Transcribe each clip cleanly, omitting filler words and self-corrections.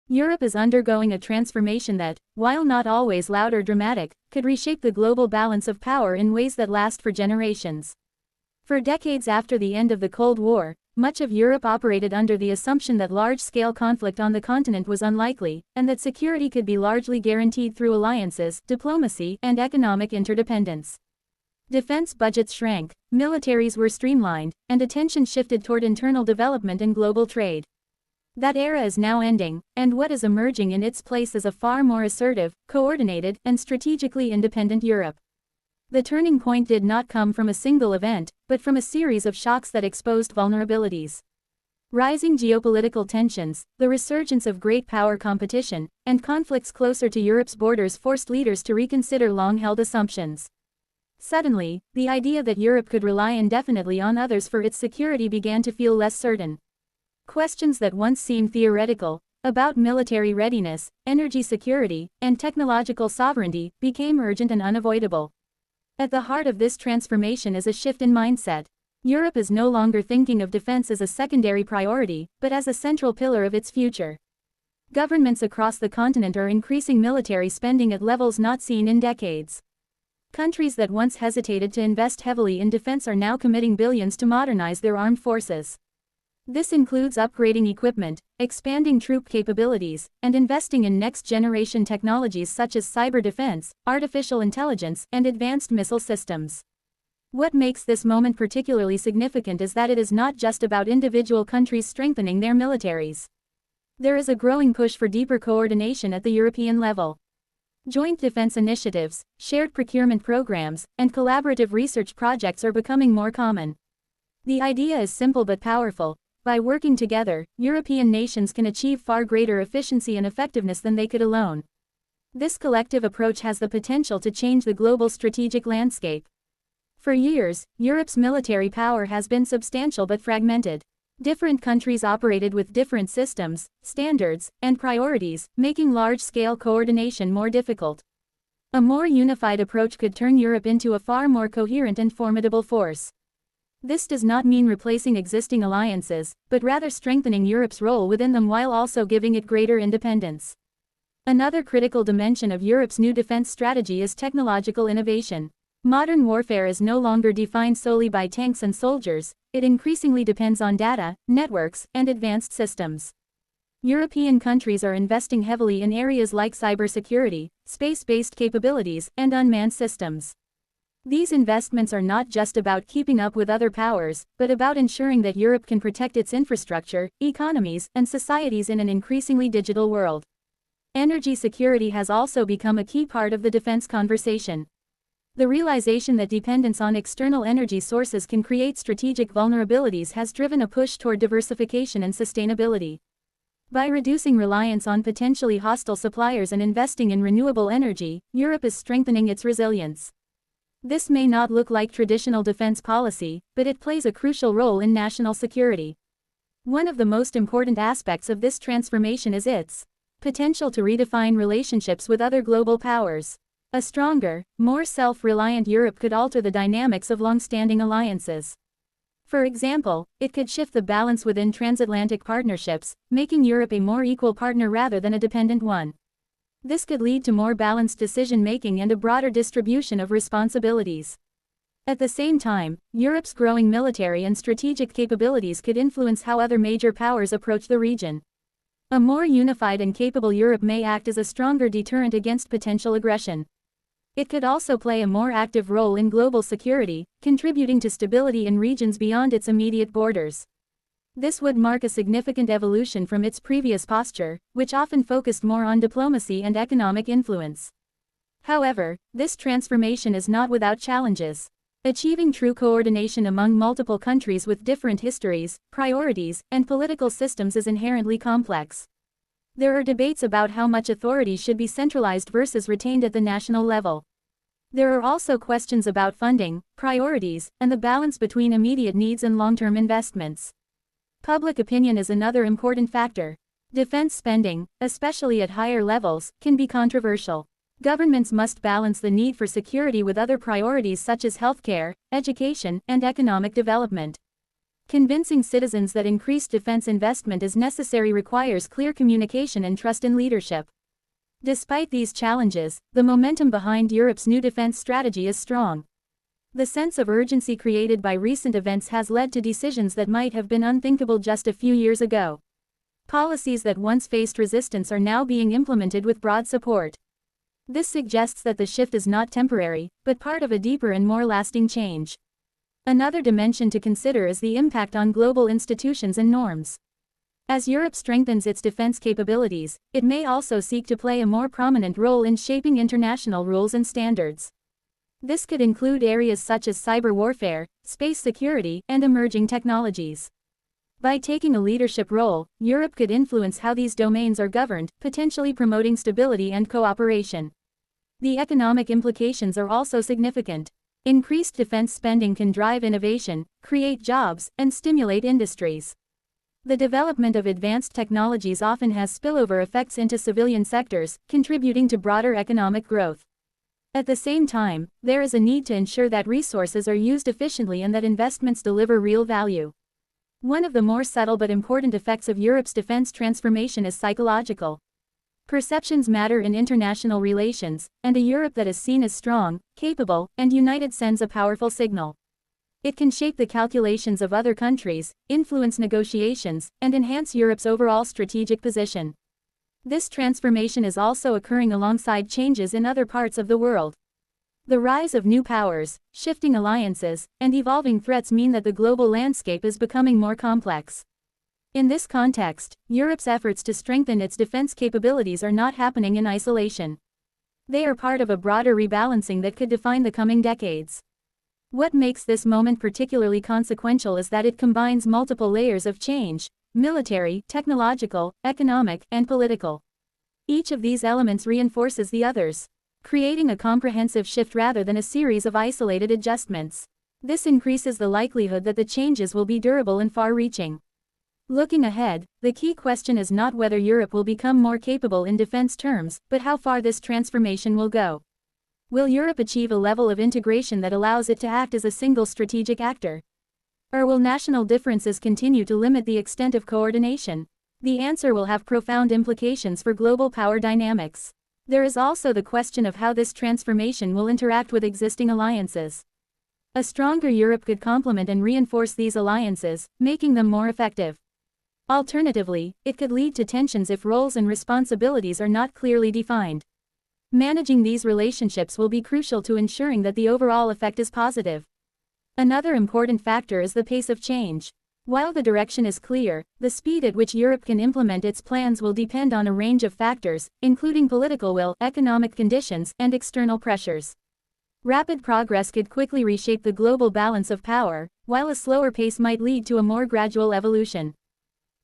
Europe is undergoing a transformation that, while not always loud or dramatic, could reshape the global balance of power in ways that last for generations. For decades after the end of the Cold War, much of Europe operated under the assumption that large-scale conflict on the continent was unlikely, and that security could be largely guaranteed through alliances, diplomacy, and economic interdependence. Defense budgets shrank, militaries were streamlined, and attention shifted toward internal development and global trade. That era is now ending, and what is emerging in its place is a far more assertive, coordinated, and strategically independent Europe. The turning point did not come from a single event, but from a series of shocks that exposed vulnerabilities. Rising geopolitical tensions, the resurgence of great power competition, and conflicts closer to Europe's borders forced leaders to reconsider long-held assumptions. Suddenly, the idea that Europe could rely indefinitely on others for its security began to feel less certain. Questions that once seemed theoretical, about military readiness, energy security, and technological sovereignty, became urgent and unavoidable. At the heart of this transformation is a shift in mindset. Europe is no longer thinking of defense as a secondary priority, but as a central pillar of its future. Governments across the continent are increasing military spending at levels not seen in decades. Countries that once hesitated to invest heavily in defense are now committing billions to modernize their armed forces. This includes upgrading equipment, expanding troop capabilities, and investing in next-generation technologies such as cyber defense, artificial intelligence, and advanced missile systems. What makes this moment particularly significant is that it is not just about individual countries strengthening their militaries. There is a growing push for deeper coordination at the European level. Joint defense initiatives, shared procurement programs, and collaborative research projects are becoming more common. The idea is simple but powerful. By working together, European nations can achieve far greater efficiency and effectiveness than they could alone. This collective approach has the potential to change the global strategic landscape. For years, Europe's military power has been substantial but fragmented. Different countries operated with different systems, standards, and priorities, making large-scale coordination more difficult. A more unified approach could turn Europe into a far more coherent and formidable force. This does not mean replacing existing alliances, but rather strengthening Europe's role within them while also giving it greater independence. Another critical dimension of Europe's new defense strategy is technological innovation. Modern warfare is no longer defined solely by tanks and soldiers, it increasingly depends on data, networks, and advanced systems. European countries are investing heavily in areas like cybersecurity, space-based capabilities, and unmanned systems. These investments are not just about keeping up with other powers, but about ensuring that Europe can protect its infrastructure, economies, and societies in an increasingly digital world. Energy security has also become a key part of the defense conversation. The realization that dependence on external energy sources can create strategic vulnerabilities has driven a push toward diversification and sustainability. By reducing reliance on potentially hostile suppliers and investing in renewable energy, Europe is strengthening its resilience. This may not look like traditional defense policy, but it plays a crucial role in national security. One of the most important aspects of this transformation is its potential to redefine relationships with other global powers. A stronger, more self-reliant Europe could alter the dynamics of long-standing alliances. For example, it could shift the balance within transatlantic partnerships, making Europe a more equal partner rather than a dependent one. This could lead to more balanced decision-making and a broader distribution of responsibilities. At the same time, Europe's growing military and strategic capabilities could influence how other major powers approach the region. A more unified and capable Europe may act as a stronger deterrent against potential aggression. It could also play a more active role in global security, contributing to stability in regions beyond its immediate borders. This would mark a significant evolution from its previous posture, which often focused more on diplomacy and economic influence. However, this transformation is not without challenges. Achieving true coordination among multiple countries with different histories, priorities, and political systems is inherently complex. There are debates about how much authority should be centralized versus retained at the national level. There are also questions about funding, priorities, and the balance between immediate needs and long-term investments. Public opinion is another important factor. Defense spending, especially at higher levels, can be controversial. Governments must balance the need for security with other priorities such as healthcare, education, and economic development. Convincing citizens that increased defense investment is necessary requires clear communication and trust in leadership. Despite these challenges, the momentum behind Europe's new defense strategy is strong. The sense of urgency created by recent events has led to decisions that might have been unthinkable just a few years ago. Policies that once faced resistance are now being implemented with broad support. This suggests that the shift is not temporary, but part of a deeper and more lasting change. Another dimension to consider is the impact on global institutions and norms. As Europe strengthens its defense capabilities, it may also seek to play a more prominent role in shaping international rules and standards. This could include areas such as cyber warfare, space security, and emerging technologies. By taking a leadership role, Europe could influence how these domains are governed, potentially promoting stability and cooperation. The economic implications are also significant. Increased defense spending can drive innovation, create jobs, and stimulate industries. The development of advanced technologies often has spillover effects into civilian sectors, contributing to broader economic growth. At the same time, there is a need to ensure that resources are used efficiently and that investments deliver real value. One of the more subtle but important effects of Europe's defense transformation is psychological. Perceptions matter in international relations, and a Europe that is seen as strong, capable, and united sends a powerful signal. It can shape the calculations of other countries, influence negotiations, and enhance Europe's overall strategic position. This transformation is also occurring alongside changes in other parts of the world. The rise of new powers, shifting alliances, and evolving threats mean that the global landscape is becoming more complex. In this context, Europe's efforts to strengthen its defense capabilities are not happening in isolation. They are part of a broader rebalancing that could define the coming decades. What makes this moment particularly consequential is that it combines multiple layers of change: military, technological, economic, and political. Each of these elements reinforces the others, creating a comprehensive shift rather than a series of isolated adjustments. This increases the likelihood that the changes will be durable and far-reaching. Looking ahead, the key question is not whether Europe will become more capable in defense terms, but how far this transformation will go. Will Europe achieve a level of integration that allows it to act as a single strategic actor? Or will national differences continue to limit the extent of coordination? The answer will have profound implications for global power dynamics. There is also the question of how this transformation will interact with existing alliances. A stronger Europe could complement and reinforce these alliances, making them more effective. Alternatively, it could lead to tensions if roles and responsibilities are not clearly defined. Managing these relationships will be crucial to ensuring that the overall effect is positive. Another important factor is the pace of change. While the direction is clear, the speed at which Europe can implement its plans will depend on a range of factors, including political will, economic conditions, and external pressures. Rapid progress could quickly reshape the global balance of power, while a slower pace might lead to a more gradual evolution.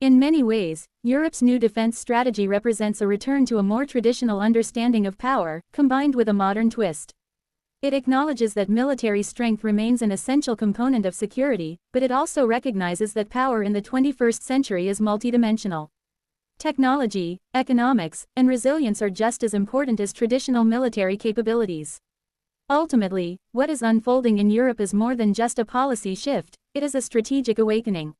In many ways, Europe's new defense strategy represents a return to a more traditional understanding of power, combined with a modern twist. It acknowledges that military strength remains an essential component of security, but it also recognizes that power in the 21st century is multidimensional. Technology, economics, and resilience are just as important as traditional military capabilities. Ultimately, what is unfolding in Europe is more than just a policy shift, it is a strategic awakening.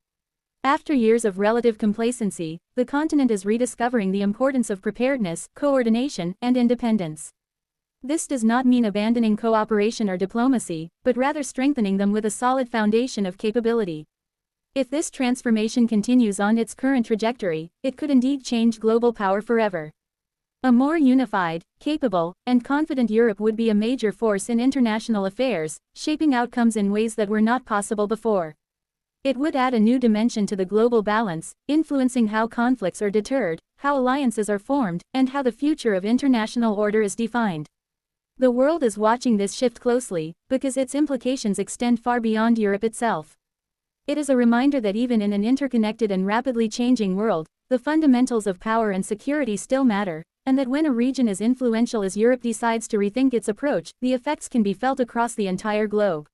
After years of relative complacency, the continent is rediscovering the importance of preparedness, coordination, and independence. This does not mean abandoning cooperation or diplomacy, but rather strengthening them with a solid foundation of capability. If this transformation continues on its current trajectory, it could indeed change global power forever. A more unified, capable, and confident Europe would be a major force in international affairs, shaping outcomes in ways that were not possible before. It would add a new dimension to the global balance, influencing how conflicts are deterred, how alliances are formed, and how the future of international order is defined. The world is watching this shift closely, because its implications extend far beyond Europe itself. It is a reminder that even in an interconnected and rapidly changing world, the fundamentals of power and security still matter, and that when a region as influential as Europe decides to rethink its approach, the effects can be felt across the entire globe.